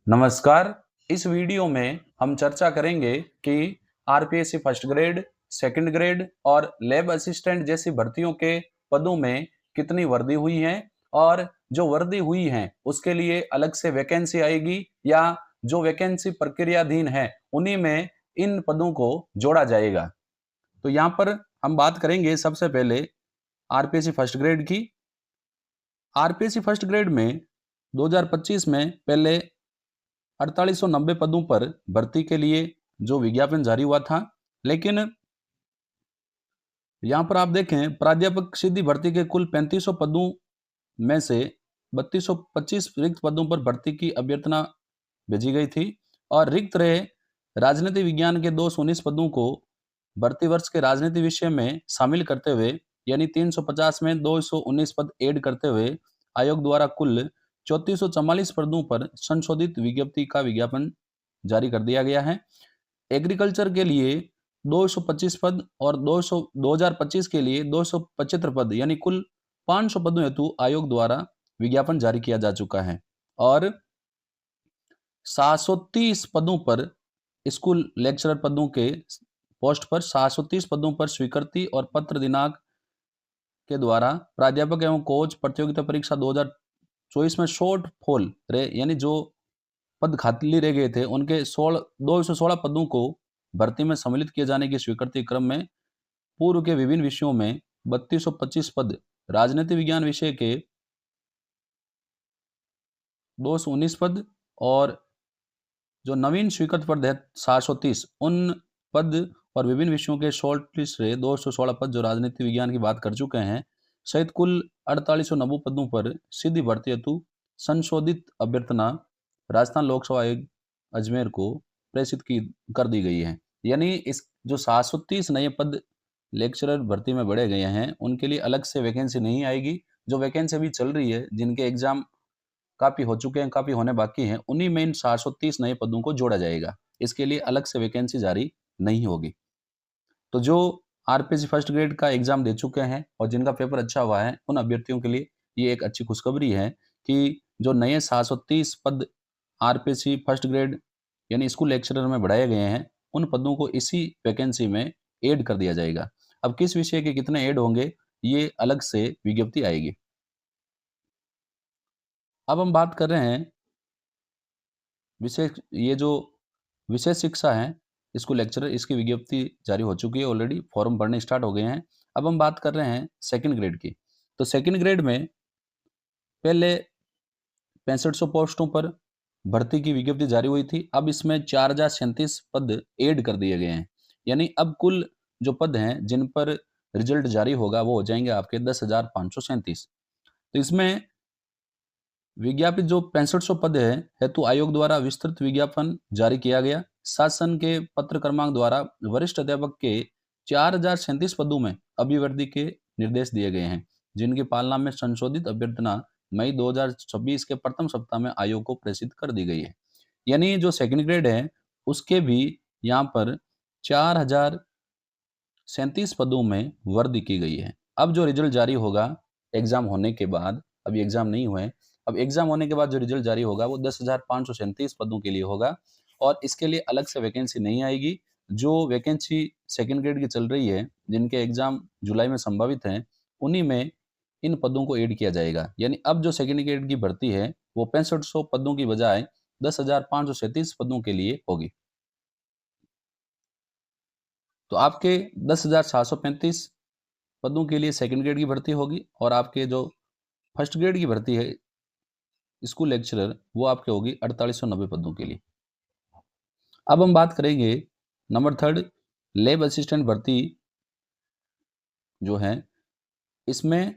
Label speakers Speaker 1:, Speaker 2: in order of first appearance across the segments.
Speaker 1: नमस्कार। इस वीडियो में हम चर्चा करेंगे कि RPSC first grade, second grade और लैब असिस्टेंट जैसी भर्तियों के पदों में कितनी वर्दी हुई है और जो वर्दी हुई है उसके लिए अलग से वैकेंसी आएगी या जो वैकेंसी प्रक्रियाधीन है उन्हीं में इन पदों को जोड़ा जाएगा। तो यहाँ पर हम बात करेंगे सबसे पहले आरपीएससी फर्स्ट ग्रेड की। आरपीएससी फर्स्ट ग्रेड में 2025 में पहले 4890 पदों पर भर्ती के लिए जो विज्ञापन जारी हुआ था, लेकिन यहाँ पर आप देखें प्राध्यापक सीधी भर्ती के कुल 3500 पदों में से 3225 रिक्त पदों पर भर्ती की अभ्यर्थना भेजी गई थी और रिक्त रहे राजनीति विज्ञान के 219 पदों को भर्ती वर्ष के राजनीति विषय में शामिल करते हुए यानी 350 में 219 पद ऐड करते हुए आयोग द्वारा कुल 3444 पदों पर संशोधित विज्ञप्ति का विज्ञापन जारी कर दिया गया है। एग्रीकल्चर के लिए 225 पद और 2025 के लिए 275 पद यानी कुल 500 पदों हेतु आयोग द्वारा विज्ञापन जारी किया जा चुका है और 730 पदों पर स्कूल लेक्चरर पदों के पोस्ट पर 730 पदों पर स्वीकृति और पत्र दिनांक के द्वारा प्राध्यापक एवं कोच प्रतियोगिता परीक्षा 2024 में शॉर्ट फॉल रहे यानी जो पद खाली रह गए थे उनके 216 पदों को भर्ती में सम्मिलित किए जाने की स्वीकृति क्रम में पूर्व के विभिन्न विषयों में 3225 पद, राजनीति विज्ञान विषय के 219 पद और जो नवीन स्वीकृत पद है 730 उन पद और विभिन्न विषयों के शॉर्ट लिस्ट रहे 216 पद जो राजनीति विज्ञान की बात कर चुके हैं सहित कुल 4890 पदों पर सीधी भर्ती हेतु संशोधित अभ्यर्थना राजस्थान लोकसेवा आयोग अजमेर को प्रेषित की कर दी गई है। यानी इस जो 730 नए पद लेक्चरर भर्ती में बढ़े गए हैं उनके लिए अलग से वैकेंसी नहीं आएगी। जो वैकेंसी अभी चल रही है जिनके एग्जाम काफी हो चुके हैं, काफी होने बाकी हैं, उन्हीं में इन 730 नए पदों को जोड़ा जाएगा। इसके लिए अलग से वैकेंसी जारी नहीं होगी। तो जो आरपीएससी फर्स्ट ग्रेड का एग्जाम दे चुके हैं और जिनका पेपर अच्छा हुआ है उन अभ्यर्थियों के लिए ये एक अच्छी खुशखबरी है कि जो नए 730 पद आरपीएससी फर्स्ट ग्रेड यानी स्कूल लेक्चरर में बढ़ाए गए हैं उन पदों को इसी वैकेंसी में ऐड कर दिया जाएगा। अब किस विषय के कितने ऐड होंगे ये अलग से विज्ञप्ति आएगी। अब हम बात कर रहे हैं विशेष ये जो विशेष शिक्षा है स्कूल लेक्चरर इसकी विज्ञप्ति जारी हो चुकी है, ऑलरेडी फॉर्म भरने स्टार्ट हो गए हैं। अब हम बात कर रहे हैं सेकंड ग्रेड की। तो सेकंड ग्रेड में पहले 6500 पोस्टों पर भर्ती की विज्ञप्ति जारी हुई थी। अब इसमें 4037 पद ऐड कर दिए गए हैं यानी अब कुल जो पद हैं जिन पर रिजल्ट जारी होगा वो हो जाएंगे आपके 10,537। तो इसमें विज्ञापित जो 6500 पद है हेतु आयोग द्वारा विस्तृत विज्ञापन जारी किया गया। शासन के पत्र क्रमांक द्वारा वरिष्ठ अध्यापक के 4037 पदों में अभिवृद्धि के निर्देश दिए गए हैं जिनकी पालना में संशोधित अभ्यर्थना मई 2026 के प्रथम सप्ताह में आयोग को प्रेषित कर दी गई है। यानी जो सेकंड ग्रेड है उसके भी यहाँ पर 4037 पदों में वृद्धि की गई है। अब जो रिजल्ट जारी होगा एग्जाम होने के बाद, अभी एग्जाम नहीं हुए, अब एग्जाम होने के बाद जो रिजल्ट जारी होगा वो 10,537 पदों के लिए होगा और इसके लिए अलग से वैकेंसी नहीं आएगी। जो वैकेंसी सेकंड ग्रेड की चल रही है जिनके एग्जाम जुलाई में संभावित हैं उन्हीं में इन पदों को ऐड किया जाएगा। यानी अब जो सेकंड ग्रेड की भर्ती है वो 6500 पदों की बजाय 10,537 पदों के लिए होगी। तो आपके 10,735 पदों के लिए सेकंड ग्रेड की भर्ती होगी और आपके जो फर्स्ट ग्रेड की भर्ती है स्कूल लेक्चरर वो आपके होगी 4890 पदों के लिए। अब हम बात करेंगे नंबर थर्ड लैब असिस्टेंट भर्ती जो है इसमें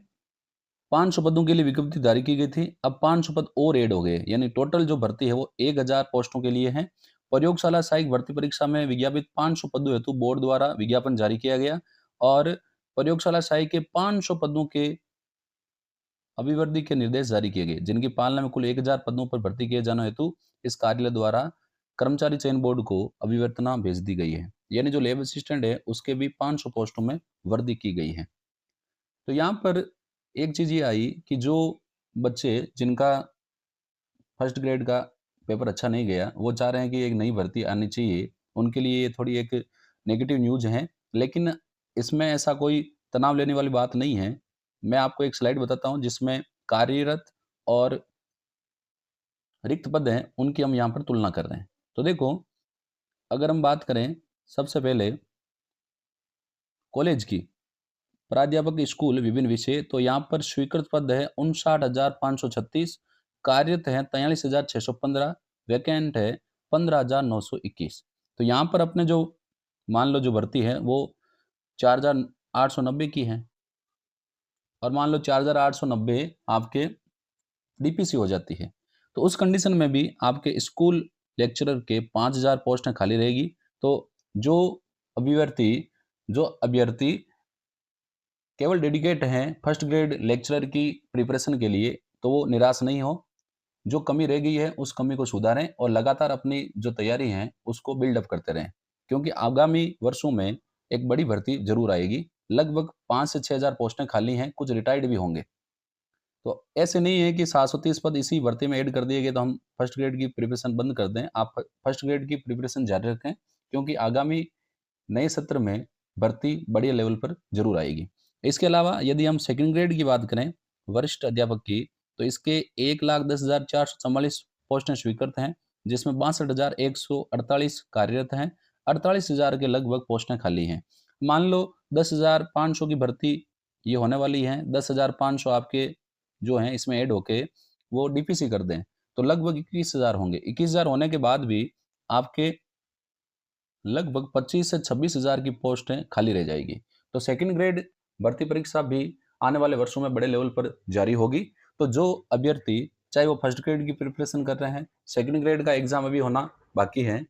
Speaker 1: 500 पदों के लिए विज्ञप्ति जारी की गई थी। अब 500 पद और ऐड हो गए यानी टोटल जो भर्ती है वो 1000 पोस्टों के लिए है। प्रयोगशाला सहायक भर्ती परीक्षा में विज्ञापित 500 पदों हेतु बोर्ड द्वारा विज्ञापन जारी किया गया और प्रयोगशाला सहायक के 500 पदों के अभिवृद्धि के निर्देश जारी किए गए जिनकी पालना में कुल 1000 पदों पर भर्ती किए जाने हेतु इस कार्यालय द्वारा कर्मचारी चयन बोर्ड को अभिवर्तना भेज दी गई है। यानी जो लैब असिस्टेंट है उसके भी 500 पोस्टों में वृद्धि की गई है। तो यहाँ पर एक चीज ये आई कि जो बच्चे जिनका फर्स्ट ग्रेड का पेपर अच्छा नहीं गया, वो चाह रहे हैं कि एक नई भर्ती आनी चाहिए, उनके लिए ये थोड़ी एक नेगेटिव न्यूज़ है। लेकिन इसमें ऐसा कोई तनाव लेने वाली बात नहीं है। मैं आपको एक स्लाइड बताता हूँ जिसमें कार्यरत और रिक्त पद हैं, उनकी हम यहाँ पर तुलना कर रहे हैं। तो देखो, अगर हम बात करें सबसे पहले कॉलेज की, प्राध्यापक स्कूल विभिन्न विषय, तो यहाँ पर स्वीकृत पद है 59,536, कार्यरत है 43,615, वैकेंट है 15,921। तो यहाँ पर अपने जो मान लो जो भर्ती है वो 4,890 की है, और मान लो 4,890 आपके डीपीसी हो जाती है। तो उस कंडीशन में भी आपके स्कूल लेक्चरर के 5,000 पोस्टें खाली रहेगी। तो जो अभ्यर्थी जो अभ्यर्थी केवल डेडिकेट हैं फर्स्ट ग्रेड लेक्चरर की प्रिपरेशन के लिए, तो वो निराश नहीं हो। जो कमी रह गई है उस कमी को सुधारें और लगातार अपनी जो तैयारी है उसको बिल्डअप करते रहें, क्योंकि आगामी वर्षों में एक बड़ी भर्ती जरूर आएगी। लगभग 5 से 6,000 पोस्टें खाली हैं, कुछ रिटायर्ड भी होंगे। तो ऐसे नहीं है कि 730 पद इसी भर्ती में ऐड कर दिए गए तो हम फर्स्ट ग्रेड की प्रिपरेशन बंद कर दें। आप फर्स्ट ग्रेड की प्रिपरेशन जारी रखें, क्योंकि आगामी नए सत्र में भर्ती बड़े लेवल पर जरूर आएगी। इसके अलावा यदि हम सेकंड ग्रेड की बात करें वरिष्ठ अध्यापक की, तो इसके 1,10,444 पोस्टें स्वीकृत हैं, जिसमें 62,148 कार्यरत हैं, 48,000 के लगभग पोस्टें खाली हैं। मान लो 10,500 की भर्ती ये होने वाली है, 10,500 आपके जो हैं इसमें ऐड होके वो डीपीसी कर दें, तो लगभग 21,000 होंगे। 21,000 होने के बाद भी आपके लगभग 25 से 26,000 की पोस्टें खाली रह जाएगी। तो सेकंड ग्रेड भर्ती परीक्षा भी आने वाले वर्षों में बड़े लेवल पर जारी होगी। तो जो अभ्यर्थी चाहे वो फर्स्ट ग्रेड की प्रिपरेशन कर रहे हैं, सेकंड ग्रेड का एग्जाम अभी होना बाकी है,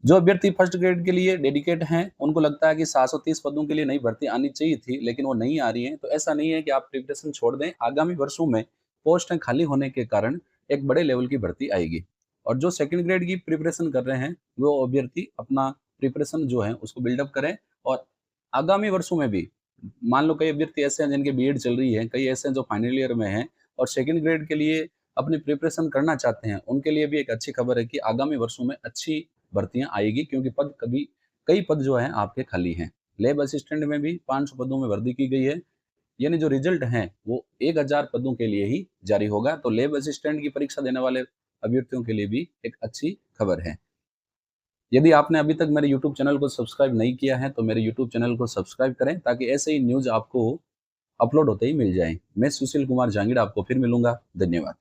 Speaker 1: जो अभ्यर्थी फर्स्ट ग्रेड के लिए डेडिकेट हैं, उनको लगता है कि 730 पदों के लिए नई भर्ती आनी चाहिए थी, लेकिन वो नहीं आ रही है, तो ऐसा नहीं है कि आप प्रिपरेशन छोड़ दें। आगामी वर्षों में पोस्टें खाली होने के कारण एक बड़े लेवल की भर्ती आएगी। और जो सेकंड ग्रेड की प्रिपरेशन कर रहे हैं, वो अभ्यर्थी अपना प्रिपरेशन जो है उसको बिल्डअप करें। और आगामी वर्षों में भी मान लो कई अभ्यर्थी ऐसे हैं जिनकी बीएड चल रही है, कई ऐसे हैं जो फाइनल ईयर में हैं और सेकंड ग्रेड के लिए अपनी प्रिपरेशन करना चाहते हैं, उनके लिए भी एक अच्छी खबर है कि आगामी वर्षों में अच्छी भर्तियां आएगी, क्योंकि कई पद जो हैं आपके खाली हैं। लैब असिस्टेंट में भी 500 पदों में भर्ती की गई है, यानी जो रिजल्ट है वो 1,000 पदों के लिए ही जारी होगा। तो लैब असिस्टेंट की परीक्षा देने वाले अभ्यर्थियों के लिए भी एक अच्छी खबर है। यदि आपने अभी तक मेरे यूट्यूब चैनल को सब्सक्राइब नहीं किया है तो मेरे यूट्यूब चैनल को सब्सक्राइब करें, ताकि ऐसे ही न्यूज आपको अपलोड होते ही मिल जाए। मैं सुशील कुमार जांगीड़ आपको फिर मिलूंगा। धन्यवाद।